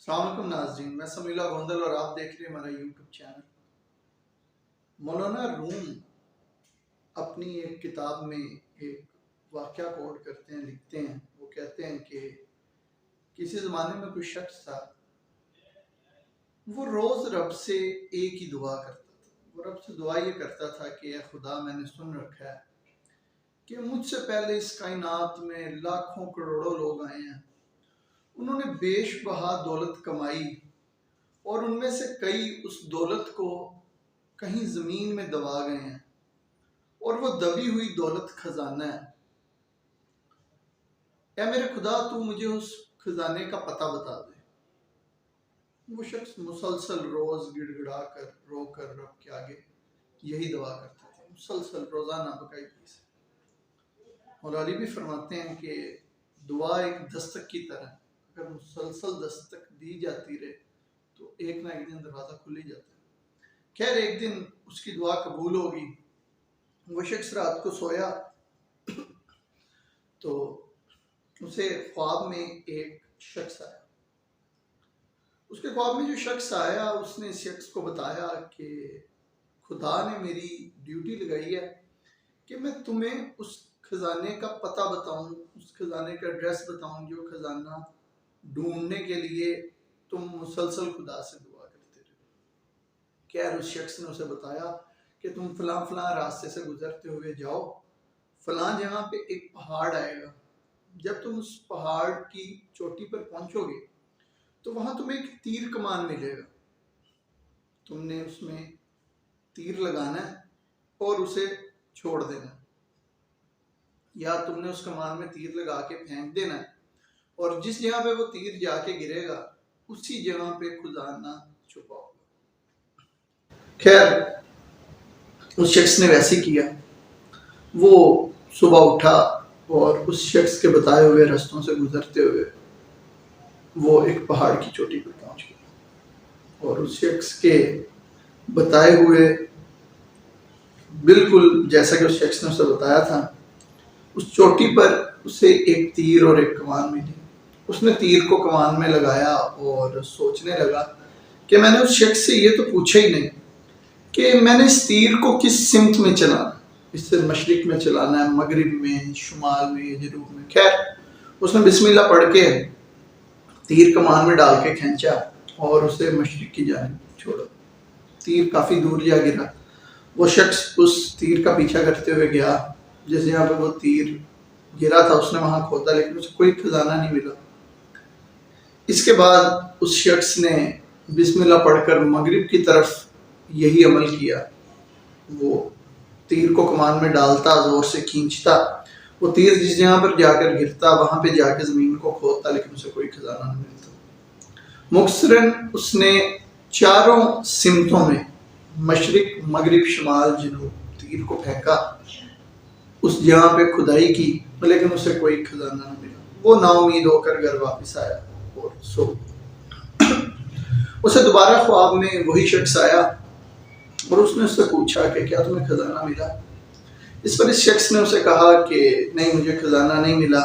السلام علیکم ناظرین، میں سمیلا گوندل اور آپ دیکھ رہے ہیں ہمارا یوٹیوب چینل۔ مولانا روم اپنی ایک کتاب میں ایک واقعہ کوٹ کرتے ہیں، لکھتے ہیں۔ وہ کہتے ہیں کہ کسی زمانے میں کوئی شخص تھا، وہ روز رب سے ایک ہی دعا کرتا تھا۔ وہ رب سے دعا یہ کرتا تھا کہ اے خدا، میں نے سن رکھا ہے کہ مجھ سے پہلے اس کائنات میں لاکھوں کروڑوں لوگ آئے ہیں، انہوں نے بیش بہا دولت کمائی اور ان میں سے کئی اس دولت کو کہیں زمین میں دبا گئے ہیں، اور وہ دبی ہوئی دولت خزانہ ہے۔ اے میرے خدا، تو مجھے اس خزانے کا پتہ بتا دے۔ وہ شخص مسلسل روز گڑ گڑا کر رو کر رب کے آگے یہی دعا کرتا تھا، مسلسل روزانہ باقاعدگی سے۔ مولا علی بھی فرماتے ہیں کہ دعا ایک دستک کی طرح ہے، اگر مسلسل دستک دی جاتی رہے تو ایک نہ ایک دن دروازہ کھل ہی جاتا ہے۔ خیر، ایک دن اس کی دعا قبول ہوگی۔ وہ شخص رات کو سویا تو اسے خواب میں ایک شخص آیا۔ اس کے خواب میں جو شخص آیا، اس نے اس شخص کو بتایا کہ خدا نے میری ڈیوٹی لگائی ہے کہ میں تمہیں اس خزانے کا پتہ بتاؤں، اس خزانے کا ایڈریس بتاؤں، جو خزانہ ڈھونڈنے کے لیے تم مسلسل خدا سے دعا کرتے رہو۔ خیر، اس شخص نے اسے بتایا کہ تم فلاں فلاں راستے سے گزرتے ہوئے جاؤ، فلاں جگہ پہ ایک پہاڑ آئے گا، جب تم اس پہاڑ کی چوٹی پر پہنچو گے تو وہاں تمہیں ایک تیر کمان ملے گا، تم نے اس میں تیر لگانا ہے اور اسے چھوڑ دینا، یا تم نے اس کمان میں تیر لگا کے پھینک دینا ہے، اور جس جگہ پہ وہ تیر جا کے گرے گا اسی جگہ پہ خزانہ چھپا ہوگا۔ خیر، اس شخص نے ویسے کیا۔ وہ صبح اٹھا اور اس شخص کے بتائے ہوئے رستوں سے گزرتے ہوئے وہ ایک پہاڑ کی چوٹی پر پہنچ گیا، اور اس شخص کے بتائے ہوئے بالکل جیسا کہ اس شخص نے اسے بتایا تھا، اس چوٹی پر اسے ایک تیر اور ایک کمان ملی۔ اس نے تیر کو کمان میں لگایا اور سوچنے لگا کہ میں نے اس شخص سے یہ تو پوچھا ہی نہیں کہ میں نے اس تیر کو کس سمت میں چلانا، اس سے مشرق میں چلانا ہے، مغرب میں، شمال میں، جنوب میں۔ خیر، اس نے بسم اللہ پڑھ کے تیر کمان میں ڈال کے کھینچا اور اسے مشرق کی جانب چھوڑا۔ تیر کافی دور جا گرا۔ وہ شخص اس تیر کا پیچھا کرتے ہوئے گیا، جس جگہ پہ وہ تیر گرا تھا اس نے وہاں کھودا، لیکن اسے کوئی خزانہ نہیں ملا۔ اس کے بعد اس شخص نے بسم اللہ پڑھ کر مغرب کی طرف یہی عمل کیا۔ وہ تیر کو کمان میں ڈالتا، زور سے کھینچتا، وہ تیر جس جگہ پر جا کر گرتا وہاں پہ جا کے زمین کو کھودتا، لیکن اسے کوئی خزانہ نہیں ملتا۔ مختصراً اس نے چاروں سمتوں میں، مشرق، مغرب، شمال، جنوب، تیر کو پھینکا، اس جگہ پہ کھدائی کی، لیکن اسے کوئی خزانہ نہیں ملا۔ وہ نا امید ہو کر گھر واپس آیا اور سو۔ اسے دوبارہ خواب میں وہی شخص آیا اور اس نے اس سے پوچھا کہ کیا تمہیں خزانہ ملا؟ اس پر اس شخص نے اسے کہا کہ نہیں، مجھے خزانہ نہیں ملا،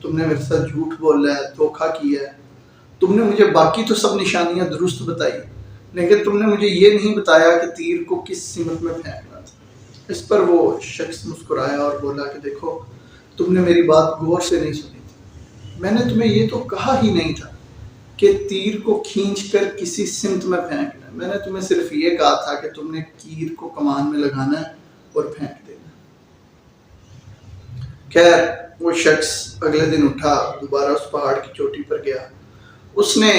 تم نے میرے ساتھ جھوٹ بولا ہے، دھوکہ کیا ہے، تم نے مجھے باقی تو سب نشانیاں درست بتائی، لیکن تم نے مجھے یہ نہیں بتایا کہ تیر کو کس سمت میں پھینکنا تھا۔ اس پر وہ شخص مسکرایا اور بولا کہ دیکھو، تم نے میری بات غور سے نہیں سنی تھی، میں نے تمہیں یہ تو کہا ہی نہیں تھا کہ تیر کو کھینچ کر کسی سمت میں پھینکنا ہے، میں نے تمہیں صرف یہ کہا تھا کہ تم نے تیر کو کمان میں لگانا ہے اور پھینک دینا۔ خیر، وہ شخص اگلے دن اٹھا، دوبارہ اس پہاڑ کی چوٹی پر گیا، اس نے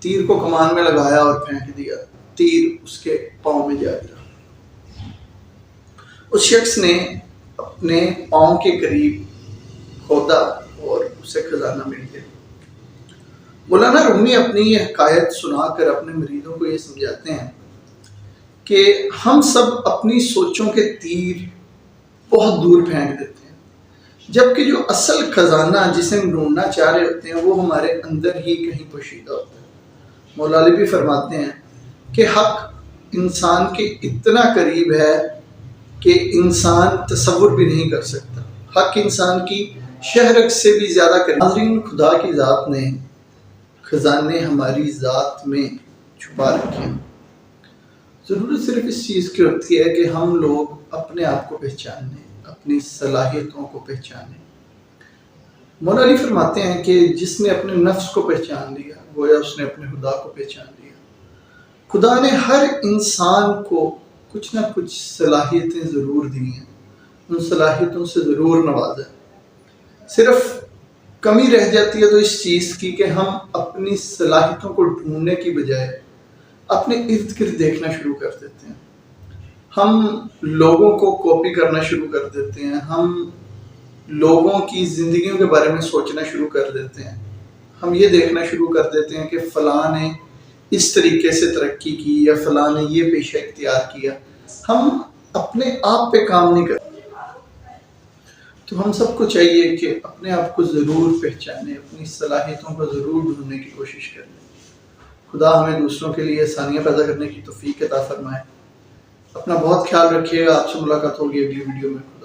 تیر کو کمان میں لگایا اور پھینک دیا، تیر اس کے پاؤں میں جا گرا۔ اس شخص نے اپنے پاؤں کے قریب کھودا اور اسے خزانہ مل گیا۔ مولانا رومی اپنی یہ حکایت سنا کر اپنے مریدوں کو یہ سمجھاتے ہیں کہ ہم سب اپنی سوچوں کے تیر بہت دور پھینک دیتے ہیں، جبکہ جو اصل خزانہ جسے ہم ڈھونڈنا چاہ رہے ہوتے ہیں وہ ہمارے اندر ہی کہیں پوشیدہ ہوتا ہے۔ مولا علی بھی فرماتے ہیں کہ حق انسان کے اتنا قریب ہے کہ انسان تصور بھی نہیں کر سکتا، حق انسان کی شہرک سے بھی زیادہ قریب۔ ناظرین، خدا کی ذات نے خزانے ہماری ذات میں چھپا رکھے ہیں۔ ضرورت صرف اس چیز کی ہوتی ہے کہ ہم لوگ اپنے آپ کو پہچانیں، اپنی صلاحیتوں کو پہچانیں۔ مولا علی فرماتے ہیں کہ جس نے اپنے نفس کو پہچان لیا گویا اس نے اپنے خدا کو پہچان لیا۔ خدا نے ہر انسان کو کچھ نہ کچھ صلاحیتیں ضرور دی ہیں، ان صلاحیتوں سے ضرور نوازا ہے۔ صرف کمی رہ جاتی ہے تو اس چیز کی کہ ہم اپنی صلاحیتوں کو ڈھونڈنے کی بجائے اپنے ارد گرد دیکھنا شروع کر دیتے ہیں۔ ہم لوگوں کو کاپی کرنا شروع کر دیتے ہیں، ہم لوگوں کی زندگیوں کے بارے میں سوچنا شروع کر دیتے ہیں، ہم یہ دیکھنا شروع کر دیتے ہیں کہ فلاں نے اس طریقے سے ترقی کی یا فلاں نے یہ پیشہ اختیار کیا۔ ہم اپنے آپ پہ کام نہیں کرتے۔ تو ہم سب کو چاہیے کہ اپنے آپ کو ضرور پہچانیں، اپنی صلاحیتوں کو ضرور ڈھونڈنے کی کوشش کریں۔ خدا ہمیں دوسروں کے لیے آسانیاں پیدا کرنے کی توفیق عطا فرمائے۔ اپنا بہت خیال رکھیے گا۔ آپ سے ملاقات ہوگی اگلی ویڈیو میں۔